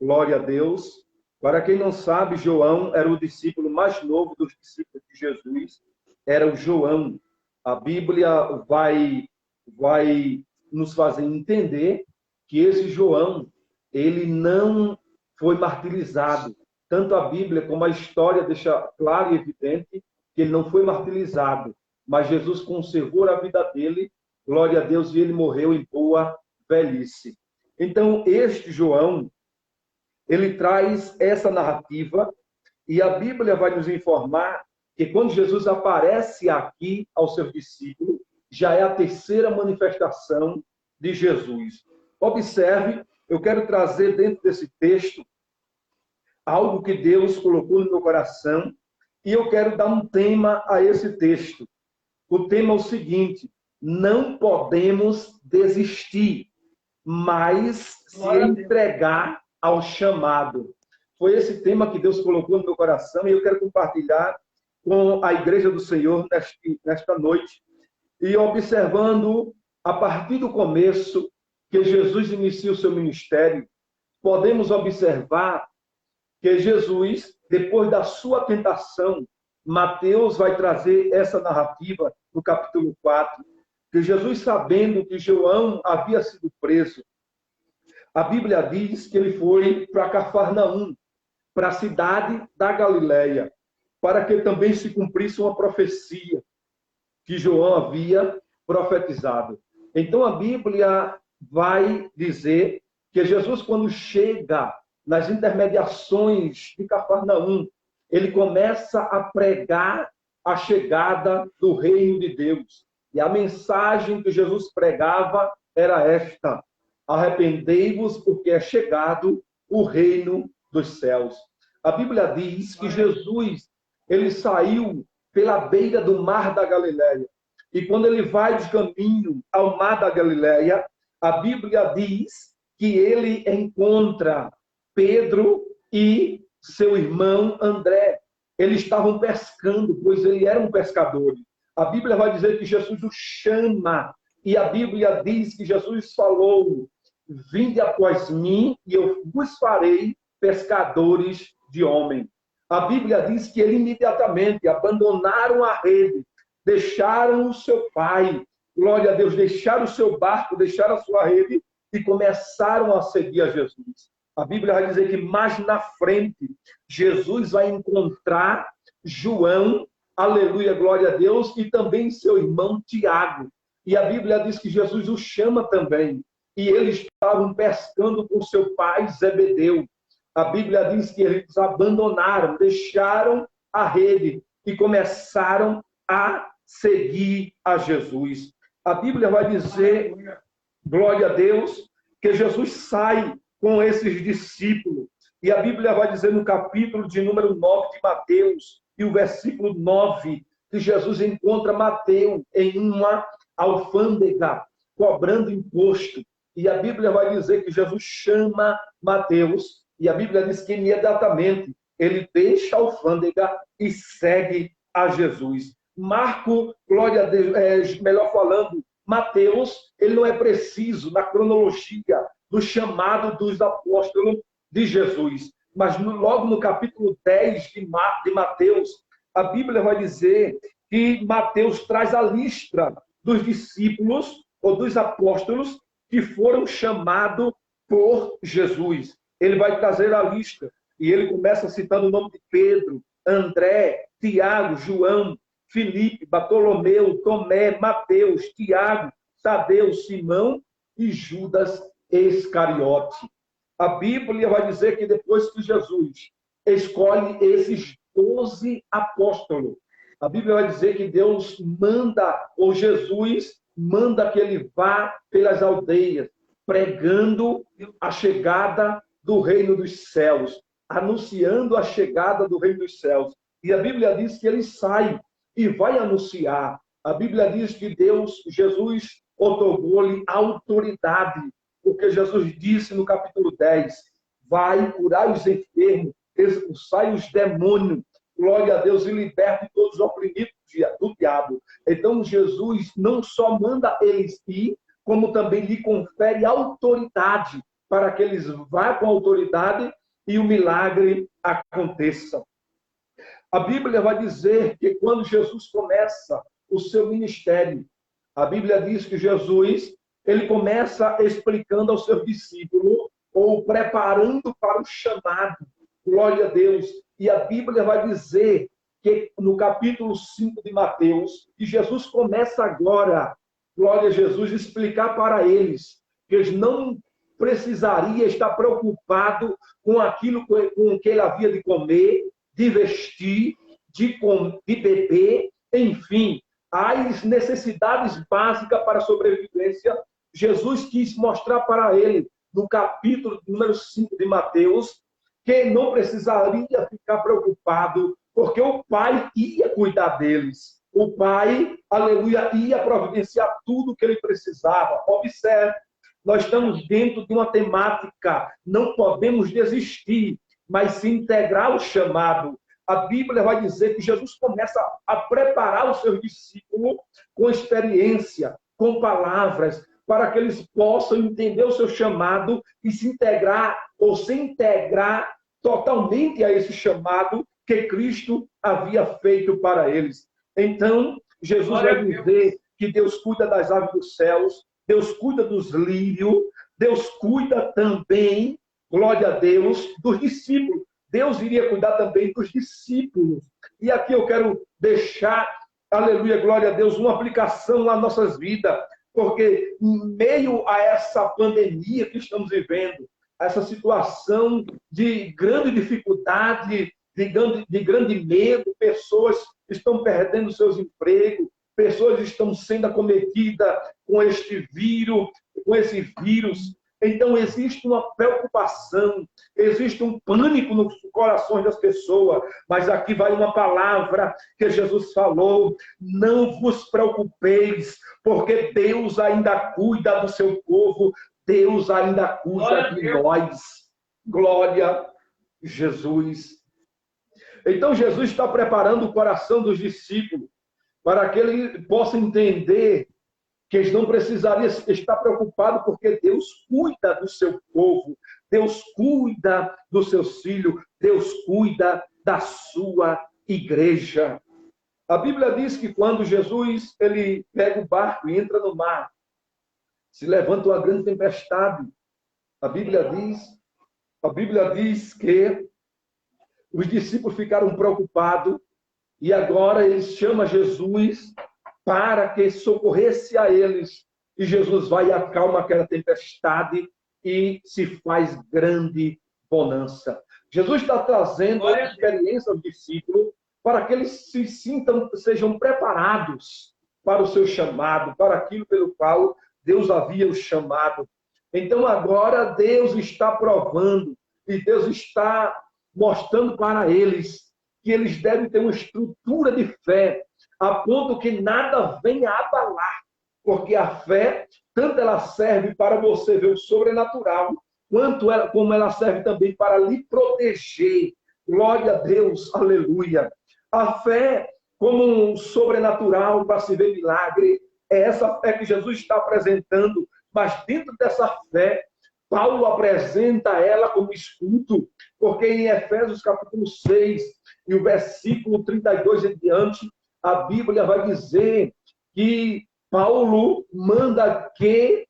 glória a Deus. Para quem não sabe, João era o discípulo mais novo dos discípulos de Jesus, era o João. A Bíblia vai nos fazer entender que esse João, ele não foi martirizado. Tanto a Bíblia como a história deixa claro e evidente que ele não foi martirizado, mas Jesus conservou a vida dele, glória a Deus, e ele morreu em boa velhice. Então, este João, ele traz essa narrativa, e a Bíblia vai nos informar que quando Jesus aparece aqui aos seus discípulos, já é a terceira manifestação de Jesus. Observe, eu quero trazer dentro desse texto algo que Deus colocou no meu coração, e eu quero dar um tema a esse texto. O tema é o seguinte: não podemos desistir, mas se entregar ao chamado. Foi esse tema que Deus colocou no meu coração, e eu quero compartilhar com a Igreja do Senhor nesta noite. E observando, a partir do começo, que Jesus inicia o seu ministério, podemos observar que Jesus, depois da sua tentação, Mateus vai trazer essa narrativa no capítulo 4, que Jesus, sabendo que João havia sido preso, a Bíblia diz que ele foi para Cafarnaum, para a cidade da Galileia, para que também se cumprisse uma profecia que João havia profetizado. Então a Bíblia vai dizer que Jesus, quando chega nas intermediações de Cafarnaum, ele começa a pregar a chegada do reino de Deus. E a mensagem que Jesus pregava era esta: arrependei-vos, porque é chegado o reino dos céus. A Bíblia diz que Jesus, ele saiu pela beira do mar da Galileia. E quando ele vai de caminho ao mar da Galileia, a Bíblia diz que ele encontra Pedro e seu irmão André. Eles estavam pescando, pois ele era um pescador. A Bíblia vai dizer que Jesus o chama, e a Bíblia diz que Jesus falou: vinde após mim e eu vos farei pescadores de homem. A Bíblia diz que ele imediatamente abandonaram a rede, deixaram o seu pai, glória a Deus, deixaram o seu barco, deixaram a sua rede e começaram a seguir a Jesus. A Bíblia vai dizer que mais na frente, Jesus vai encontrar João, aleluia, glória a Deus, e também seu irmão Tiago. E a Bíblia diz que Jesus o chama também. E eles estavam pescando com seu pai Zebedeu. A Bíblia diz que eles abandonaram, deixaram a rede e começaram a seguir a Jesus. A Bíblia vai dizer, glória a Deus, que Jesus sai com esses discípulos. E a Bíblia vai dizer no capítulo de número 9 de Mateus, e o versículo 9, que Jesus encontra Mateus em uma alfândega, cobrando imposto. E a Bíblia vai dizer que Jesus chama Mateus, e a Bíblia diz que imediatamente ele deixa a alfândega e segue a Jesus. Marco, glória a Deus, melhor falando, Mateus, ele não é preciso na cronologia do chamado dos apóstolos de Jesus. Mas logo no capítulo 10 de Mateus, a Bíblia vai dizer que Mateus traz a lista dos discípulos ou dos apóstolos que foram chamados por Jesus. Ele vai trazer a lista e ele começa citando o nome de Pedro, André, Tiago, João, Filipe, Bartolomeu, Tomé, Mateus, Tiago, Tadeu, Simão e Judas Iscariote. A Bíblia vai dizer que depois que Jesus escolhe esses 12 apóstolos, a Bíblia vai dizer que Deus manda, ou Jesus manda que ele vá pelas aldeias, pregando a chegada do reino dos céus, anunciando a chegada do reino dos céus. E a Bíblia diz que ele sai e vai anunciar. A Bíblia diz que Jesus otorgou-lhe autoridade, porque Jesus disse no capítulo 10, vai curar os enfermos, expulsai os demônios, glória a Deus, e liberte todos os oprimidos do diabo. Então Jesus não só manda eles ir, como também lhe confere autoridade para que eles vá com autoridade e o milagre aconteça. A Bíblia vai dizer que quando Jesus começa o seu ministério, a Bíblia diz que Jesus, ele começa explicando aos seus discípulos, ou preparando para o chamado. Glória a Deus. E a Bíblia vai dizer que no capítulo 5 de Mateus, que Jesus começa agora, glória a Jesus, explicar para eles que eles não precisaria estar preocupado com aquilo com que ele havia de comer, de vestir, de beber, enfim, as necessidades básicas para a sobrevivência. Jesus quis mostrar para ele, no capítulo número 5 de Mateus, que não precisaria ficar preocupado, porque o Pai ia cuidar deles. O Pai, aleluia, ia providenciar tudo o que ele precisava. Observe, nós estamos dentro de uma temática, não podemos desistir, mas se integrar ao chamado. A Bíblia vai dizer que Jesus começa a preparar os seus discípulos com experiência, com palavras, para que eles possam entender o seu chamado e se integrar ou se integrar totalmente a esse chamado que Cristo havia feito para eles. Então, Jesus vai dizer que Deus cuida das aves dos céus, Deus cuida dos lírios, Deus cuida também, glória a Deus, dos discípulos. Deus iria cuidar também dos discípulos. E aqui eu quero deixar, aleluia, glória a Deus, uma aplicação nas nossas vidas, porque em meio a essa pandemia que estamos vivendo, essa situação de grande dificuldade, de grande medo, pessoas estão perdendo seus empregos, pessoas estão sendo acometidas com este vírus, com esse vírus. Então, existe uma preocupação, existe um pânico nos corações das pessoas, mas aqui vai uma palavra que Jesus falou: não vos preocupeis, porque Deus ainda cuida do seu povo, Deus ainda cuida de nós. Glória a Jesus. Então, Jesus está preparando o coração dos discípulos para que ele possa entender que eles não precisariam estar preocupados, porque Deus cuida do seu povo, Deus cuida dos seus filhos, Deus cuida da sua igreja. A Bíblia diz que quando Jesus ele pega o barco e entra no mar, se levanta uma grande tempestade. A Bíblia diz que os discípulos ficaram preocupados e agora eles chamam Jesus para que socorresse a eles. E Jesus vai e acalma aquela tempestade e se faz grande bonança. Jesus está trazendo a experiência aos discípulos para que eles se sintam, sejam preparados para o seu chamado, para aquilo pelo qual Deus havia os chamado. Então agora Deus está provando e Deus está mostrando para eles que eles devem ter uma estrutura de fé a ponto que nada venha abalar, porque a fé, tanto ela serve para você ver o sobrenatural, como ela serve também para lhe proteger. Glória a Deus, aleluia. A fé, como um sobrenatural para se ver milagre, é essa fé que Jesus está apresentando, mas dentro dessa fé, Paulo apresenta ela como escudo, porque em Efésios capítulo 6, e o versículo 32 em diante, a Bíblia vai dizer que Paulo manda que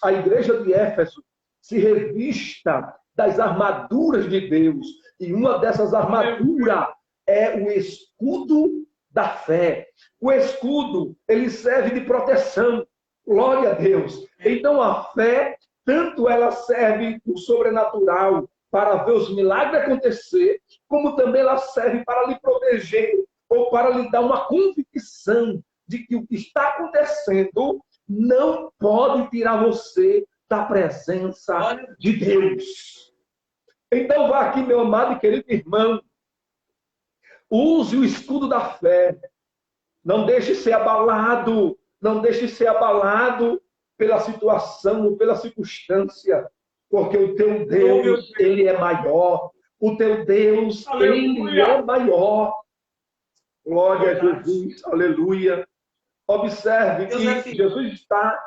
a igreja de Éfeso se revista das armaduras de Deus. E uma dessas armaduras é o escudo da fé. O escudo, ele serve de proteção. Glória a Deus. Então a fé, tanto ela serve do sobrenatural para ver os milagres acontecer, como também ela serve para lhe proteger ou para lhe dar uma convicção de que o que está acontecendo não pode tirar você da presença de Deus. Então vá aqui, meu amado e querido irmão, use o escudo da fé. Não deixe ser abalado, não deixe ser abalado pela situação ou pela circunstância, porque o teu Deus, ele é maior. O teu Deus, ele é maior. Glória a Jesus, aleluia. Observe que Jesus está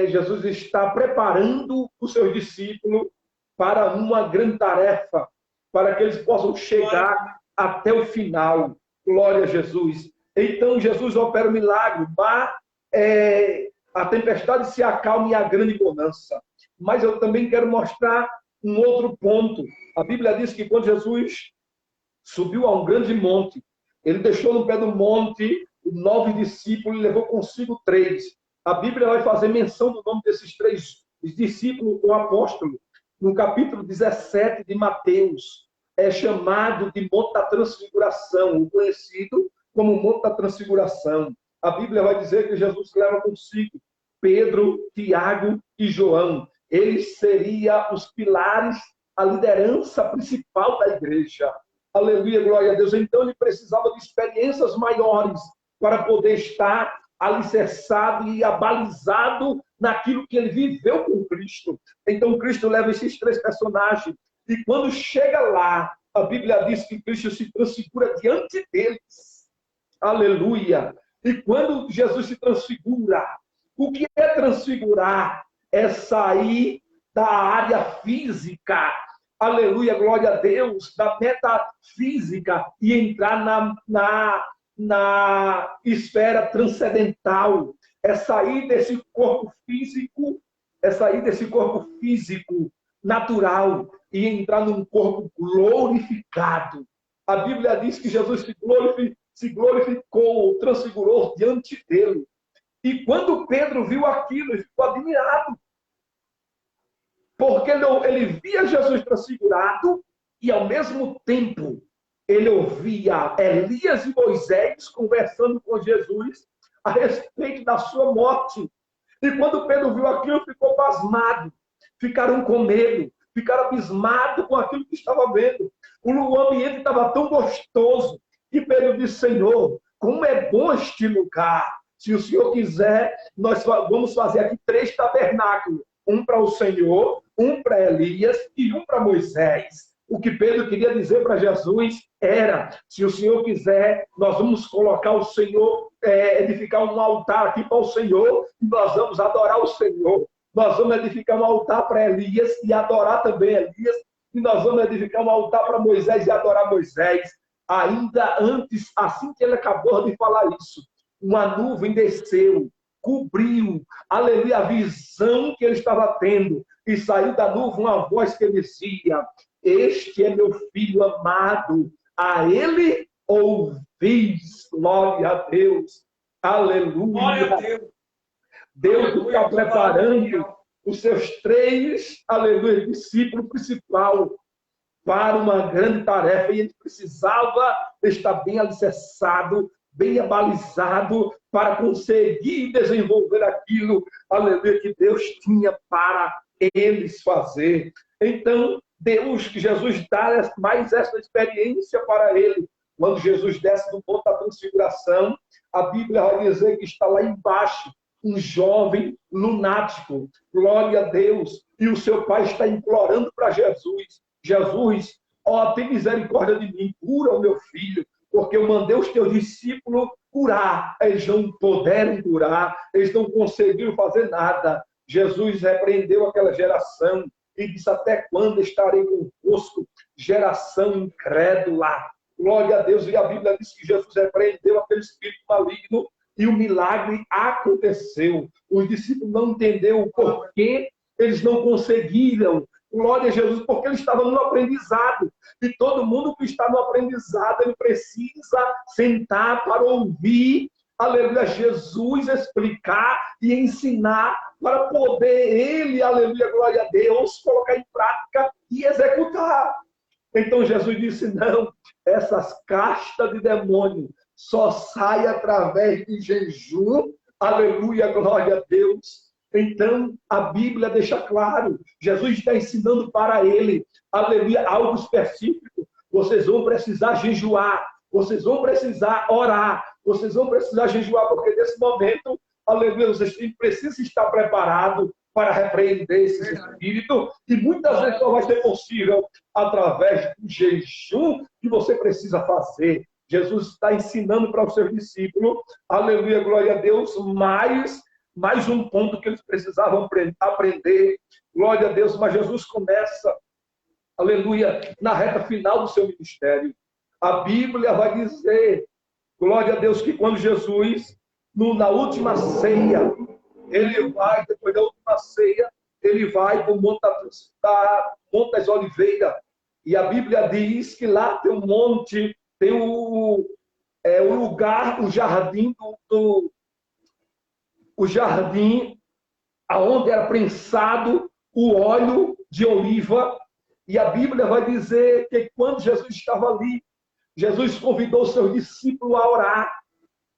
Jesus está preparando os seus discípulos para uma grande tarefa, para que eles possam chegar até o final. Glória a Jesus. Então, Jesus opera o milagre, a tempestade se acalma e a grande bonança. Mas eu também quero mostrar um outro ponto. A Bíblia diz que quando Jesus subiu a um grande monte, ele deixou no pé do monte 9 discípulos e levou consigo 3. A Bíblia vai fazer menção do nome desses 3 discípulos, o apóstolo. No capítulo 17 de Mateus, é chamado de Monte da Transfiguração, conhecido como Monte da Transfiguração. A Bíblia vai dizer que Jesus leva consigo Pedro, Tiago e João. Eles seriam os pilares, a liderança principal da igreja. Aleluia, glória a Deus. Então ele precisava de experiências maiores para poder estar alicerçado e abalizado naquilo que ele viveu com Cristo. Então Cristo leva esses 3 personagens e quando chega lá, a Bíblia diz que Cristo se transfigura diante deles. Aleluia. E quando Jesus se transfigura, o que é transfigurar? É sair da área física, aleluia, glória a Deus, da metafísica e entrar na esfera transcendental. É sair desse corpo físico, natural e entrar num corpo glorificado. A Bíblia diz que Jesus se glorificou, transfigurou diante dele. E quando Pedro viu aquilo, ele ficou admirado. Porque ele via Jesus transfigurado e, ao mesmo tempo, ele ouvia Elias e Moisés conversando com Jesus a respeito da sua morte. E quando Pedro viu aquilo, ficou pasmado. Ficaram com medo, ficaram abismados com aquilo que estava vendo. O ambiente estava tão gostoso que Pedro disse: Senhor, como é bom este lugar. Se o Senhor quiser, nós vamos fazer aqui 3 tabernáculos. Um para o Senhor, um para Elias e um para Moisés. O que Pedro queria dizer para Jesus era: se o Senhor quiser, nós vamos colocar o Senhor, edificar um altar aqui para o Senhor, e nós vamos adorar o Senhor. Nós vamos edificar um altar para Elias e adorar também Elias, e nós vamos edificar um altar para Moisés e adorar Moisés. Ainda antes, assim que ele acabou de falar isso, uma nuvem desceu, cobriu, aleluia, a visão que ele estava tendo, e saiu da nuvem uma voz que dizia: este é meu filho amado, a ele ouvis. Glória a Deus, aleluia. Glória a Deus. Deus está preparando os seus 3, aleluia, discípulos principais para uma grande tarefa, e ele precisava estar bem alicerçado, bem abalizado para conseguir desenvolver aquilo, aleluia, que Deus tinha para eles fazer. Então, Jesus dá mais essa experiência para ele. Quando Jesus desce do Monte da Transfiguração, a Bíblia vai dizer que está lá embaixo um jovem lunático, glória a Deus, e o seu pai está implorando para Jesus: Jesus, tem misericórdia de mim, cura o meu filho, porque eu mandei os teus discípulos curar, eles não puderam curar, eles não conseguiram fazer nada. Jesus repreendeu aquela geração e disse: até quando estarei convosco, geração incrédula? Glória a Deus. E a Bíblia diz que Jesus repreendeu aquele espírito maligno e o milagre aconteceu. Os discípulos não entenderam o porquê eles não conseguiram. Glória a Jesus, porque eles estavam no aprendizado. E todo mundo que está no aprendizado, ele precisa sentar para ouvir, aleluia, Jesus explicar e ensinar, para poder ele, aleluia, glória a Deus, colocar em prática e executar. Então Jesus disse: não, essas castas de demônio só saem através de jejum, aleluia, glória a Deus. Então, a Bíblia deixa claro, Jesus está ensinando para ele, aleluia, algo específico. Vocês vão precisar jejuar, vocês vão precisar orar, vocês vão precisar jejuar, porque nesse momento, aleluia, vocês precisam estar preparados para repreender esse espírito, e muitas vezes só vai ser possível através do jejum que você precisa fazer. Jesus está ensinando para os seus discípulos, aleluia, glória a Deus, mas mais um ponto que eles precisavam aprender. Glória a Deus, mas Jesus começa, aleluia, na reta final do seu ministério. A Bíblia vai dizer, glória a Deus, que quando Jesus, na última ceia, ele vai, depois da última ceia, ele vai para o Monte das Oliveiras. E a Bíblia diz que lá tem um monte, tem o lugar, o jardim o jardim aonde era prensado o óleo de oliva. E a Bíblia vai dizer que quando Jesus estava ali, Jesus convidou seus discípulos a orar.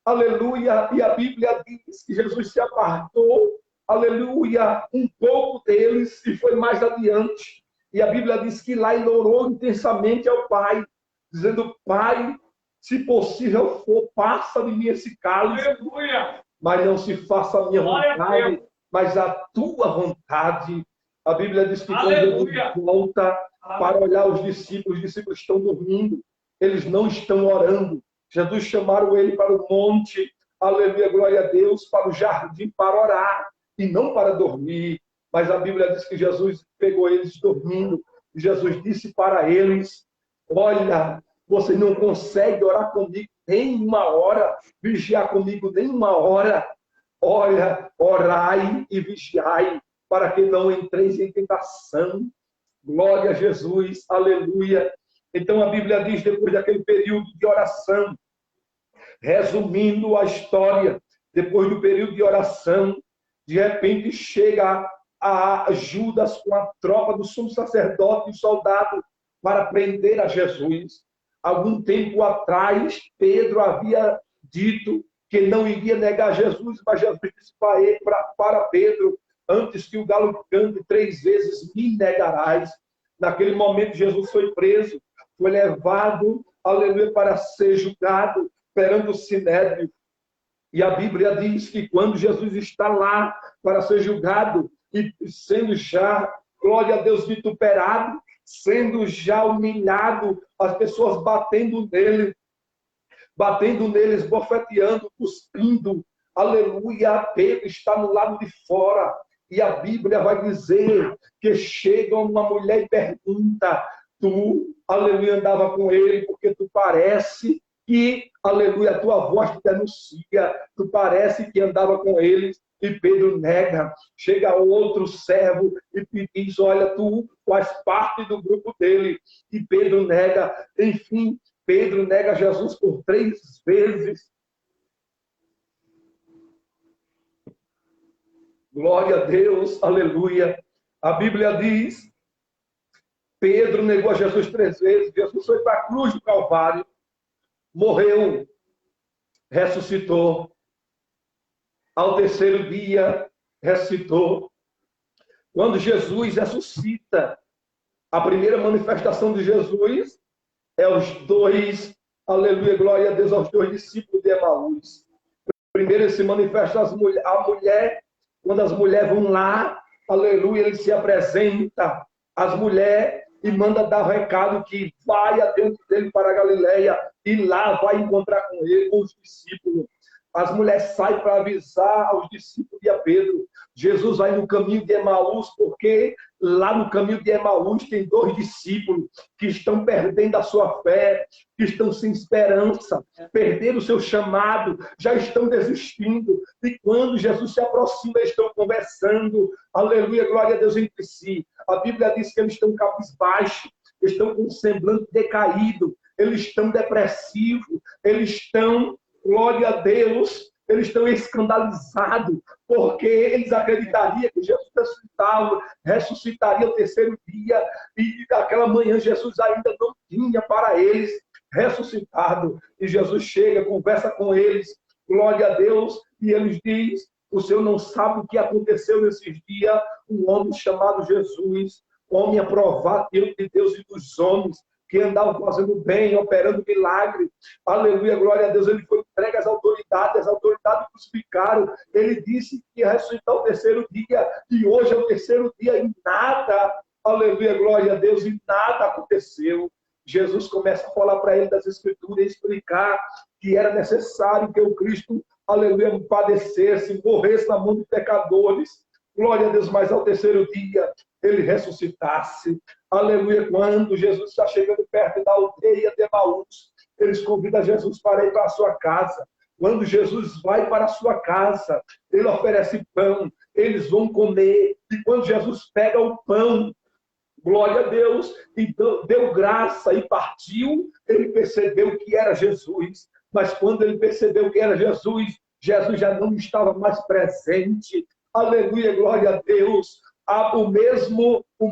Aleluia. E a Bíblia diz que Jesus se apartou, aleluia, um pouco deles e foi mais adiante. E a Bíblia diz que lá ele orou intensamente ao Pai, dizendo: Pai, se possível for, passa de mim esse cálice. Aleluia. Mas não se faça a minha vontade, mas a tua vontade. A Bíblia diz que quando Jesus volta para olhar os discípulos estão dormindo, eles não estão orando. Jesus chamaram ele para o monte, aleluia, glória a Deus, para o jardim para orar e não para dormir. Mas a Bíblia diz que Jesus pegou eles dormindo. E Jesus disse para eles: olha, você não consegue orar comigo nem uma hora, vigiar comigo nem uma hora. Olha, orai e vigiai, para que não entreis em tentação. Glória a Jesus, aleluia. Então a Bíblia diz, depois daquele período de oração, resumindo a história, depois do período de oração, de repente chega a Judas com a tropa do sumo sacerdote e soldado para prender a Jesus. Algum tempo atrás, Pedro havia dito que não iria negar Jesus, mas Jesus disse para Pedro: antes que o galo cante 3 vezes, me negarás. Naquele momento, Jesus foi preso, foi levado, aleluia, para ser julgado perante o Sinédrio. E a Bíblia diz que quando Jesus está lá para ser julgado, e sendo já, glória a Deus, vituperado, sendo já humilhado, as pessoas batendo nele, esbofeteando, cuspindo, aleluia, Pedro está no lado de fora. E a Bíblia vai dizer que chega uma mulher e pergunta: tu, aleluia, andava com ele porque tu parece que, aleluia, a tua voz te denuncia, tu parece que andava com eles. E Pedro nega. Chega outro servo e diz: olha, tu faz parte do grupo dele. E Pedro nega. Enfim, Pedro nega Jesus por 3 vezes. Glória a Deus, aleluia. A Bíblia diz: Pedro negou a Jesus 3 vezes. Jesus foi para a cruz do Calvário, morreu, ressuscitou. Ao 3º dia, ressuscitou. Quando Jesus ressuscita, a primeira manifestação de Jesus é os 2, aleluia, glória a Deus, aos 2 discípulos de Emaús. Primeiro ele se manifesta a mulher, quando as mulheres vão lá, aleluia, ele se apresenta às mulheres e manda dar o recado que vai adiante dele para a Galileia e lá vai encontrar com ele, com os discípulos. As mulheres saem para avisar aos discípulos e a Pedro. Jesus vai no caminho de Emaús, porque lá no caminho de Emaús tem 2 discípulos que estão perdendo a sua fé, que estão sem esperança, perderam o seu chamado, já estão desistindo. E quando Jesus se aproxima, eles estão conversando, aleluia, glória a Deus, entre si. A Bíblia diz que eles estão cabisbaixos, estão com um semblante decaído, eles estão depressivos, eles estão, glória a Deus, eles estão escandalizados, porque eles acreditariam que Jesus ressuscitaria o 3º dia, e naquela manhã Jesus ainda não tinha para eles ressuscitado. E Jesus chega, conversa com eles, glória a Deus, e eles dizem: o Senhor não sabe o que aconteceu nesses dias. Um homem chamado Jesus, homem aprovado diante de Deus e dos homens, que andava fazendo bem, operando milagre, aleluia, glória a Deus. Ele foi entregue às autoridades crucificaram. Ele disse que ia ressuscitar o 3º dia, e hoje é o 3º dia e nada, aleluia, glória a Deus, e nada aconteceu. Jesus começa a falar para ele das Escrituras e explicar que era necessário que o Cristo aleluia, padecesse, morresse na mão de pecadores, glória a Deus, mas ao terceiro dia ele ressuscitasse, aleluia. Quando Jesus está chegando perto da aldeia de Emaús, eles convidam Jesus para ir para a sua casa. Quando Jesus vai para a sua casa, ele oferece pão, eles vão comer, e quando Jesus pega o pão, glória a Deus, e deu graça e partiu, ele percebeu que era Jesus. Mas quando ele percebeu que era Jesus, Jesus já não estava mais presente. Aleluia, glória a Deus. O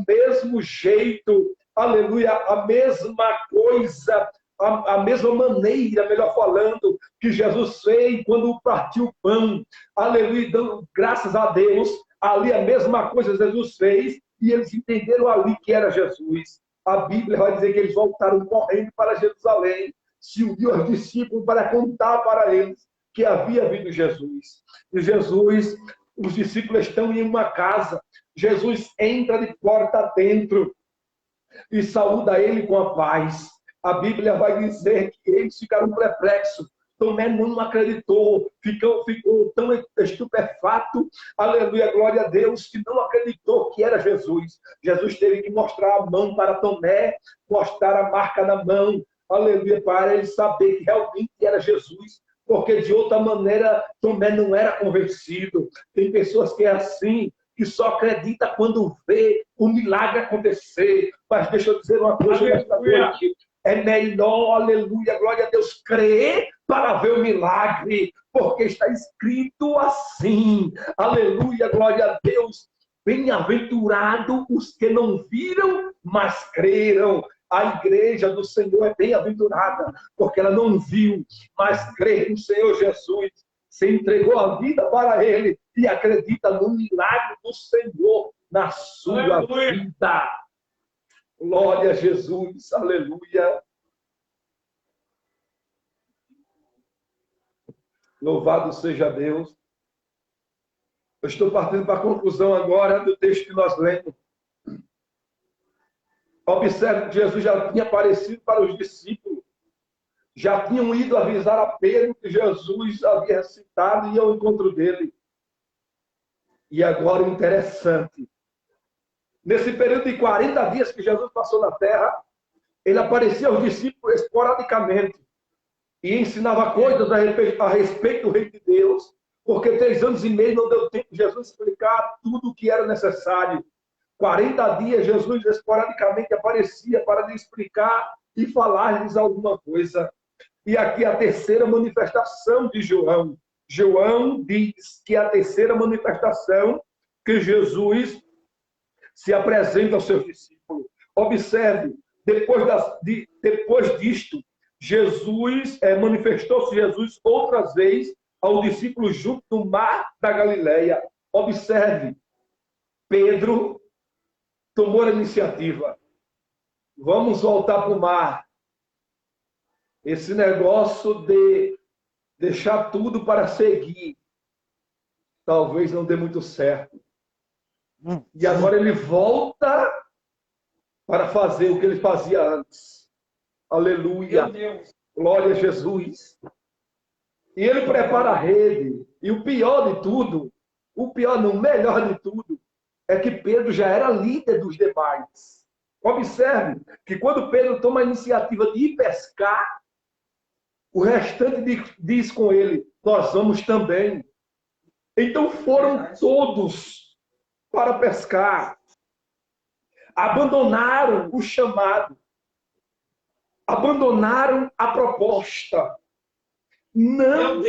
mesmo jeito, aleluia, a mesma coisa, a mesma maneira, melhor falando, que Jesus fez quando partiu o pão. Aleluia, dando graças a Deus. Ali a mesma coisa Jesus fez, e eles entenderam ali que era Jesus. A Bíblia vai dizer que eles voltaram correndo para Jerusalém, se uniu aos discípulos para contar para eles que havia vindo Jesus. E Jesus, os discípulos estão em uma casa, Jesus entra de porta dentro e saúda ele com a paz. A Bíblia vai dizer que eles ficaram perplexos. Tomé não acreditou, ficou tão estupefato, aleluia, glória a Deus, que não acreditou que era Jesus. Jesus teve que mostrar a mão para Tomé, mostrar a marca na mão, aleluia, para ele saber que realmente era Jesus, porque de outra maneira Tomé não era convencido. Tem pessoas que é assim, que só acredita quando vê o milagre acontecer. Mas deixa eu dizer uma coisa nesta noite. É melhor, aleluia, glória a Deus, crer para ver o milagre, porque está escrito assim, aleluia, glória a Deus, bem-aventurado os que não viram, mas creram. A igreja do Senhor é bem-aventurada, porque ela não viu, mas crê no Senhor Jesus, se entregou a vida para Ele e acredita no milagre do Senhor na sua vida. Glória a Jesus, aleluia. Louvado seja Deus. Eu estou partindo para a conclusão agora do texto que nós lemos. Observe que Jesus já tinha aparecido para os discípulos. Já tinham ido avisar a Pedro que Jesus havia ressuscitado e ia ao encontro dele. E agora o interessante. Nesse período de 40 dias que Jesus passou na terra, ele aparecia aos discípulos esporadicamente e ensinava coisas a respeito do reino de Deus, porque 3 anos e meio não deu tempo de Jesus explicar tudo o que era necessário. 40 dias Jesus esporadicamente aparecia para lhe explicar e falar-lhes alguma coisa. E aqui a terceira manifestação de João. João diz que a terceira manifestação que Jesus se apresenta aos seus discípulos. Observe, depois disto, manifestou-se Jesus outras vezes ao discípulo junto do mar da Galileia. Observe, Pedro tomou a iniciativa. Vamos voltar para o mar. Esse negócio de deixar tudo para seguir, talvez não dê muito certo. E agora ele volta para fazer o que ele fazia antes. Aleluia. Glória a Jesus. E ele prepara a rede. E o pior de tudo, o melhor de tudo, é que Pedro já era líder dos demais. Observe que quando Pedro toma a iniciativa de ir pescar, o restante diz com ele, nós vamos também. Então foram todos para pescar. Abandonaram o chamado. Abandonaram a proposta. Não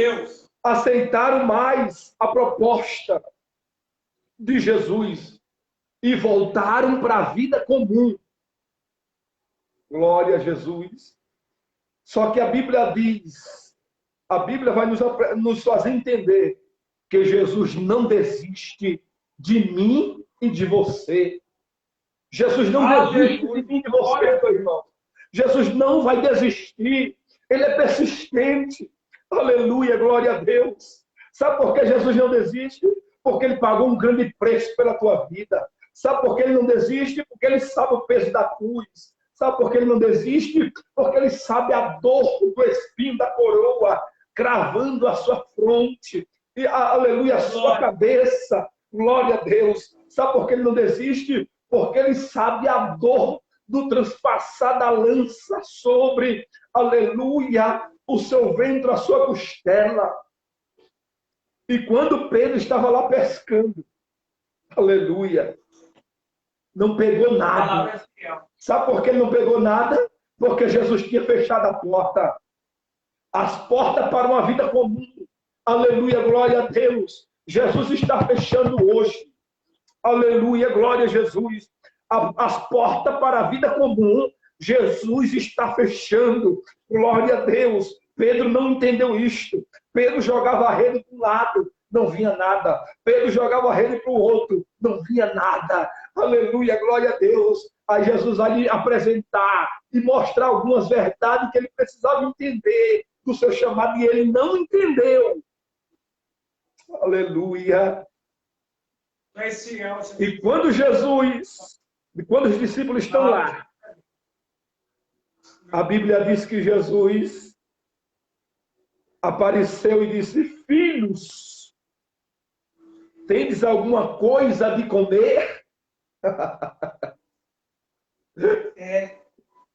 aceitaram mais a proposta de Jesus e voltaram para a vida comum. Glória a Jesus. Só que a Bíblia diz, a Bíblia vai nos fazer entender que Jesus não desiste de mim e de você. Jesus não desiste de mim e de você, meu irmão. Jesus não vai desistir. Ele é persistente. Aleluia, glória a Deus. Sabe por que Jesus não desiste? Porque ele pagou um grande preço pela tua vida. Sabe por que ele não desiste? Porque ele sabe o peso da cruz. Sabe por que ele não desiste? Porque ele sabe a dor do espinho da coroa. cravando a sua fronte, e, aleluia, a sua cabeça. Glória a Deus. Sabe por que ele não desiste? Porque ele sabe a dor do transpassar da lança sobre, aleluia, o seu ventre, a sua costela. E quando Pedro estava lá pescando, aleluia, não pegou nada. Sabe por que ele não pegou nada? Porque Jesus tinha fechado a porta. As portas para uma vida comum. Aleluia, glória a Deus. Jesus está fechando hoje. Aleluia, glória a Jesus. As portas para a vida comum, Jesus está fechando. Glória a Deus. Pedro não entendeu isto. Pedro jogava a rede para um lado, não vinha nada. Pedro jogava a rede para o outro, não vinha nada. Aleluia, glória a Deus. Aí Jesus ali apresentar e mostrar algumas verdades que ele precisava entender do seu chamado, e ele não entendeu. Aleluia. E quando quando os discípulos estão lá, a Bíblia diz que Jesus apareceu e disse: filhos, tendes alguma coisa de comer?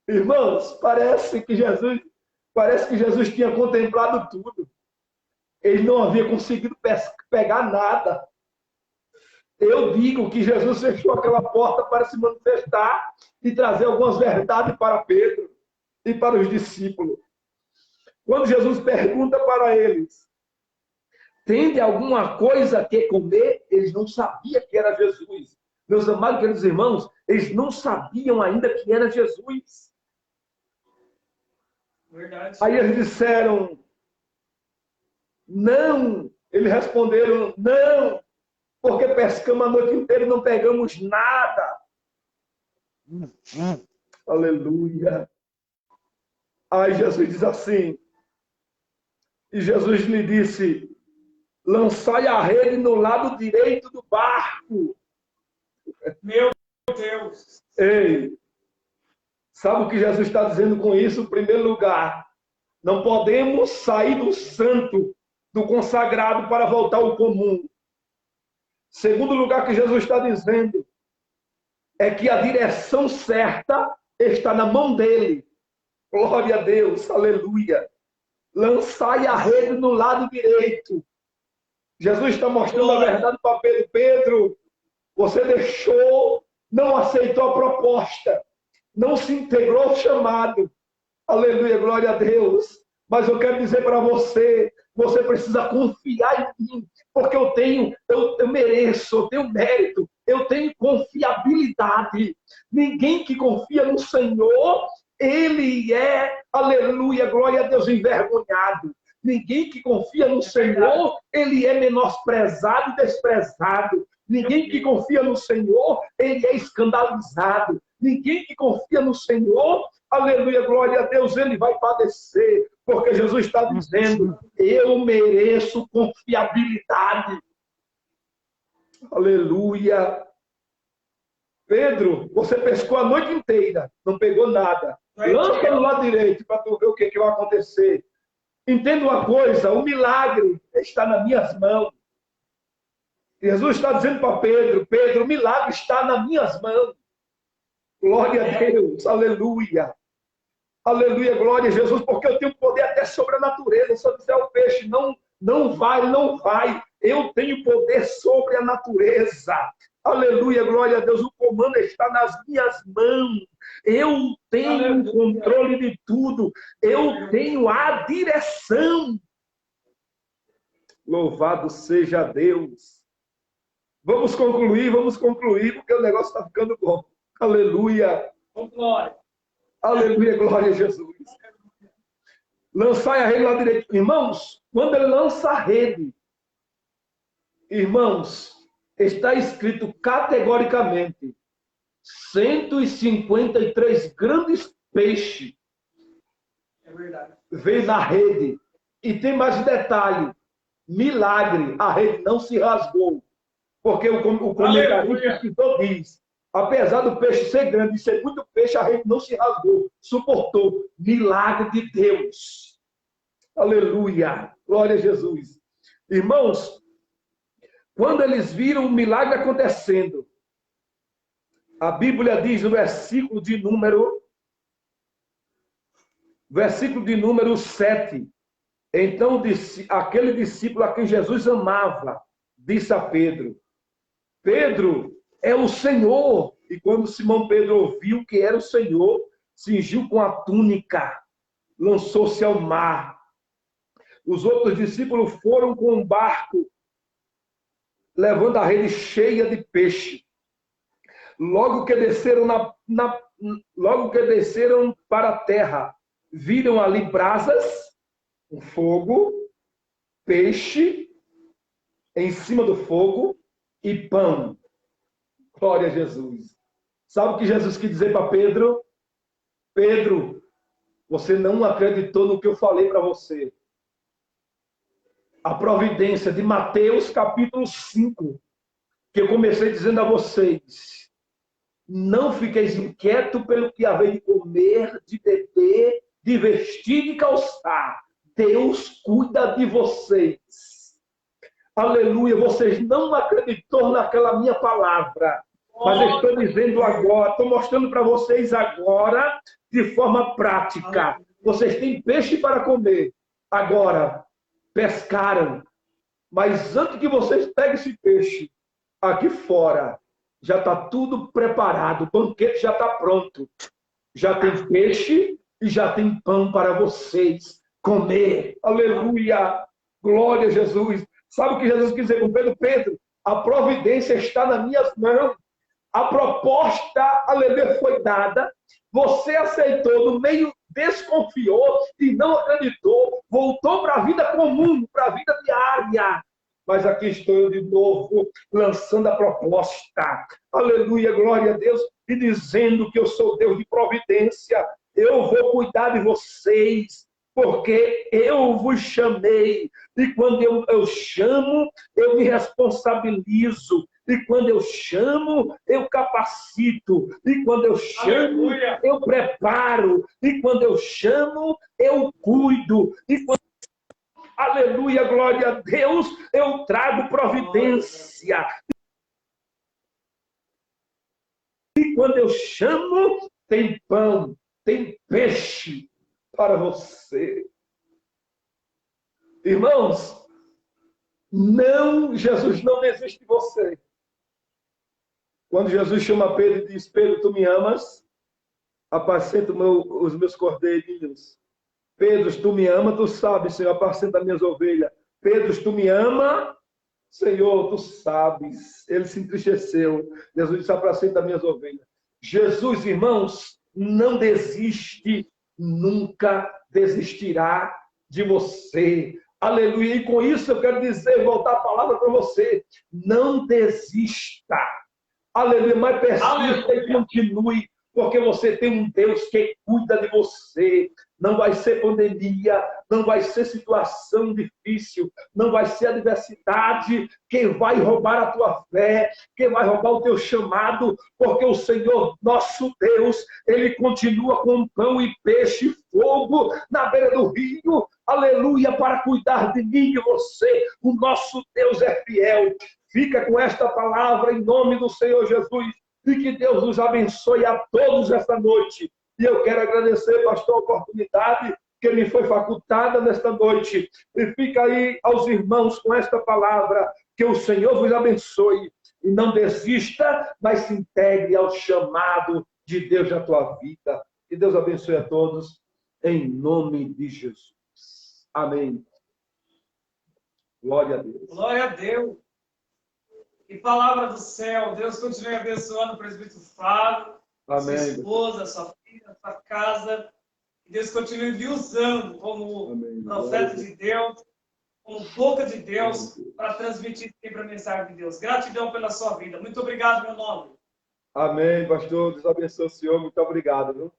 Irmãos, parece que Jesus tinha contemplado tudo. Ele não havia conseguido pegar nada. Eu digo que Jesus fechou aquela porta para se manifestar e trazer algumas verdades para Pedro e para os discípulos. Quando Jesus pergunta para eles: tende alguma coisa que comer? Eles não sabiam que era Jesus. Meus amados queridos irmãos, eles não sabiam ainda que era Jesus. Verdade. Aí eles disseram: não. Eles responderam: não, porque pescamos a noite inteira e não pegamos nada. Aleluia. Aí Jesus diz assim, e Jesus lhe disse: lançai a rede no lado direito do barco. Meu Deus. Ei, sabe o que Jesus está dizendo com isso? Em primeiro lugar, não podemos sair do santo, do consagrado, para voltar ao comum. Segundo lugar que Jesus está dizendo é que a direção certa está na mão dele. Glória a Deus, aleluia. Lançai a rede no lado direito. Jesus está mostrando a verdade para Pedro. Pedro, você deixou, não aceitou a proposta, não se integrou ao chamado. Aleluia, glória a Deus. Mas eu quero dizer para você, você precisa confiar em mim, porque eu mereço, eu tenho mérito, eu tenho confiabilidade. Ninguém que confia no Senhor, ele é, aleluia, glória a Deus, envergonhado. Ninguém que confia no Senhor, ele é menosprezado e desprezado. Ninguém que confia no Senhor, ele é escandalizado. Ninguém que confia no Senhor, aleluia, glória a Deus, ele vai padecer. Porque Jesus está dizendo: eu mereço confiabilidade. Aleluia. Pedro, você pescou a noite inteira, não pegou nada. Lança no lado direito para tu ver o que vai acontecer. Entenda uma coisa, o milagre está nas minhas mãos. Jesus está dizendo para Pedro: Pedro, o milagre está nas minhas mãos. Glória a Deus, aleluia. Aleluia, glória a Jesus, porque eu tenho poder até sobre a natureza. Se eu disser ao peixe, não vai. Eu tenho poder sobre a natureza. Aleluia, glória a Deus. O comando está nas minhas mãos. Eu tenho o controle de tudo. Eu tenho a direção. Louvado seja Deus. Vamos concluir, porque o negócio está ficando bom. Aleluia. Glória. Aleluia, glória a Jesus. Lançai a rede lá direito. Irmãos, quando ele lança a rede, irmãos, está escrito categoricamente 153 grandes peixes. É verdade. Veio na rede. E tem mais um detalhe. Milagre, a rede não se rasgou. Porque o comentarista diz: apesar do peixe ser grande e ser muito peixe, a rede não se rasgou, suportou. Milagre de Deus. Aleluia. Glória a Jesus. Irmãos, quando eles viram o milagre acontecendo, a Bíblia diz no versículo de número 7. Então aquele discípulo a quem Jesus amava, disse a Pedro: Pedro, é o Senhor. E quando Simão Pedro ouviu que era o Senhor, cingiu com a túnica, lançou-se ao mar. Os outros discípulos foram com um barco, levando a rede cheia de peixe. Logo que desceram para a terra, viram ali brasas, um fogo, peixe em cima do fogo e pão. Glória a Jesus. Sabe o que Jesus quis dizer para Pedro? Pedro, você não acreditou no que eu falei para você. A providência de Mateus capítulo 5, que eu comecei dizendo a vocês: não fiqueis inquietos pelo que haver de comer, de beber, de vestir e de calçar. Deus cuida de vocês. Aleluia. Vocês não acreditou naquela minha palavra. Mas eu estou dizendo agora, estou mostrando para vocês agora, de forma prática. Vocês têm peixe para comer. Agora, pescaram. Mas antes que vocês peguem esse peixe, aqui fora, já está tudo preparado. O banquete já está pronto. Já tem peixe e já tem pão para vocês comer. Aleluia. Glória a Jesus. Sabe o que Jesus quis dizer com Pedro? Pedro, a providência está nas minhas mãos. A proposta, aleluia, foi dada. Você aceitou, no meio desconfiou e não acreditou. Voltou para a vida comum, para a vida diária. Mas aqui estou eu de novo, lançando a proposta. Aleluia, glória a Deus. E dizendo que eu sou Deus de providência. Eu vou cuidar de vocês, porque eu vos chamei. E quando eu chamo, eu me responsabilizo. E quando eu chamo, eu capacito. E quando eu chamo, aleluia, eu preparo. E quando eu chamo, eu cuido. E quando... aleluia, glória a Deus, eu trago providência. E quando eu chamo, tem pão, tem peixe para você. Irmãos, não, Jesus não desiste de você. Quando Jesus chama Pedro e diz: Pedro, tu me amas? Apacenta os meus cordeirinhos. Pedro, tu me ama, tu sabes, Senhor, apacenta as minhas ovelhas. Pedro, tu me ama, Senhor, tu sabes. Ele se entristeceu. Jesus disse: apacenta as minhas ovelhas. Jesus, irmãos, não desiste, nunca desistirá de você. Aleluia. E com isso eu quero dizer, voltar a palavra para você: não desista. Aleluia, mas persista e continue, porque você tem um Deus que cuida de você. Não vai ser pandemia, não vai ser situação difícil, não vai ser adversidade que vai roubar a tua fé, que vai roubar o teu chamado, porque o Senhor, nosso Deus, Ele continua com pão e peixe, fogo na beira do rio, aleluia, para cuidar de mim e de você. O nosso Deus é fiel. Fica com esta palavra em nome do Senhor Jesus. E que Deus nos abençoe a todos esta noite. E eu quero agradecer, pastor, a oportunidade que me foi facultada nesta noite. E fica aí aos irmãos com esta palavra. Que o Senhor vos abençoe. E não desista, mas se integre ao chamado de Deus na tua vida. Que Deus abençoe a todos, em nome de Jesus. Amém. Glória a Deus. Glória a Deus. E palavra do céu. Deus continue abençoando o presbítero Flávio, Amém. sua esposa, sua filha, sua casa. Que Deus continue lhe usando como Amém. profeta de Deus, como boca de Deus, para transmitir sempre a mensagem de Deus. Gratidão pela sua vida. Muito obrigado, meu nome. Amém, pastor. Deus abençoe o senhor. Muito obrigado. Viu?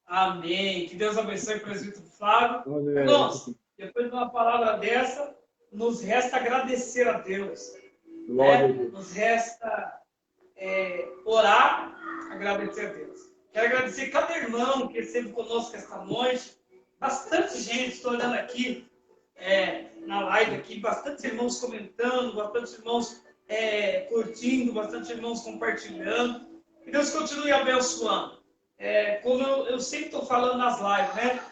Amém. Que Deus abençoe o presbítero Flávio. Amém. Irmãos, depois de uma palavra dessa, nos resta agradecer a Deus. Glória a Deus. Nos resta orar, agradecer a Deus. Quero agradecer cada irmão que esteve conosco esta noite, bastante gente, estou olhando aqui na live aqui, bastante irmãos comentando, bastante irmãos curtindo, bastante irmãos compartilhando. Que Deus continue abençoando. Como eu sempre estou falando nas lives, né?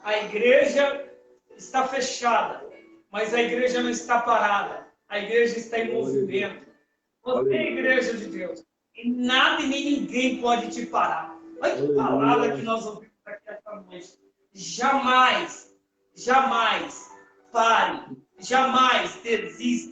A igreja está fechada, mas a igreja não está parada. A igreja está em movimento. Você é a igreja de Deus. E nada e nem ninguém pode te parar. Olha que palavra que nós ouvimos aqui esta noite. Jamais, jamais pare. Jamais desista.